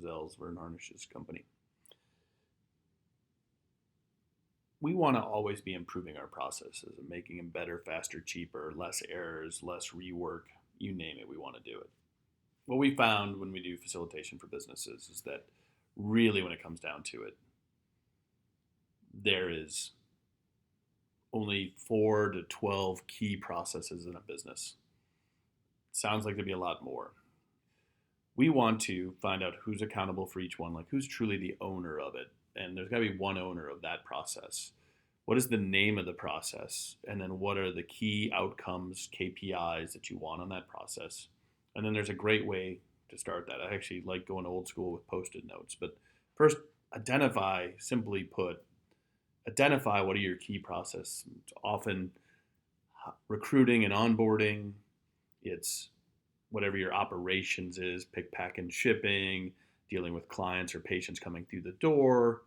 gazelles. We're an harnesses company. We want to always be improving our processes and making them better, faster, cheaper, less errors, less rework, you name it, we want to do it. What we found when we do facilitation for businesses is that really when it comes down to it, there is only 4 to 12 key processes in a business. Sounds like there'd be a lot more. We want to find out who's accountable for each one, like who's truly the owner of it. And there's got to be one owner of that process. What is the name of the process? And then what are the key outcomes, KPIs that you want on that process? And then there's a great way to start that. I actually like going old school with Post-it notes. But first, simply put, identify what are your key processes. It's often recruiting and onboarding. It's whatever your operations is, pick, pack, and shipping, dealing with clients or patients coming through the door.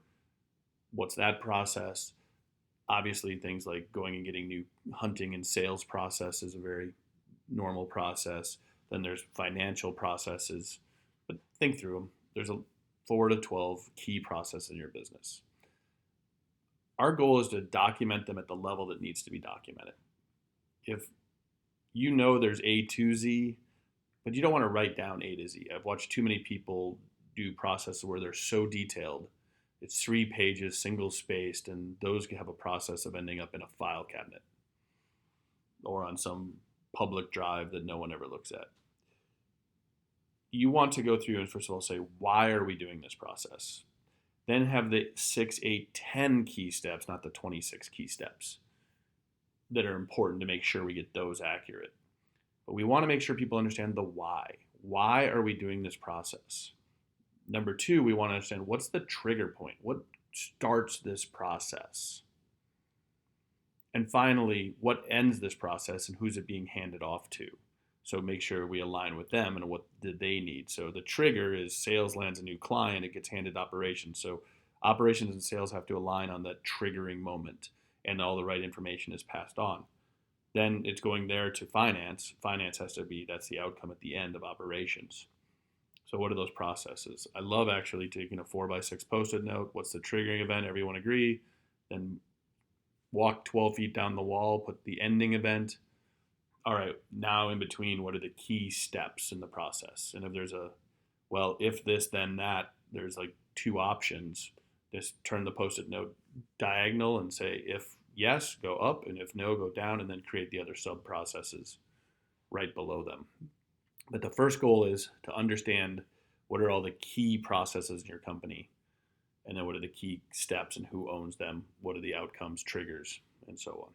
What's that process? Obviously, things like going and getting new hunting and sales process is a very normal process. Then there's financial processes, but think through them. There's 4 to 12 key processes in your business. Our goal is to document them at the level that needs to be documented. If you know there's A to Z, but you don't want to write down A to Z. I've watched too many people do processes where they're so detailed. It's 3 pages, single spaced, and those can have a process of ending up in a file cabinet or on some public drive that no one ever looks at. You want to go through and first of all say, why are we doing this process? Then have the 6, 8, 10 key steps, not the 26 key steps that are important to make sure we get those accurate. But we want to make sure people understand the why. Why are we doing this process? Number 2, we want to understand what's the trigger point? What starts this process? And finally, what ends this process and who's it being handed off to? So make sure we align with them and what did they need. So the trigger is sales lands a new client, it gets handed operations. So operations and sales have to align on that triggering moment and all the right information is passed on. Then it's going there to finance. Finance has to be, that's the outcome at the end of operations. So what are those processes? I love actually taking a 4x6 Post-it note. What's the triggering event? Everyone agree. Then walk 12 feet down the wall, put the ending event. All right, now in between, what are the key steps in the process? And if there's if this, then that, there's like 2 options. Just turn the Post-it note diagonal and say, if yes, go up, and if no, go down, and then create the other sub-processes right below them. But the first goal is to understand what are all the key processes in your company, and then what are the key steps and who owns them, what are the outcomes, triggers, and so on.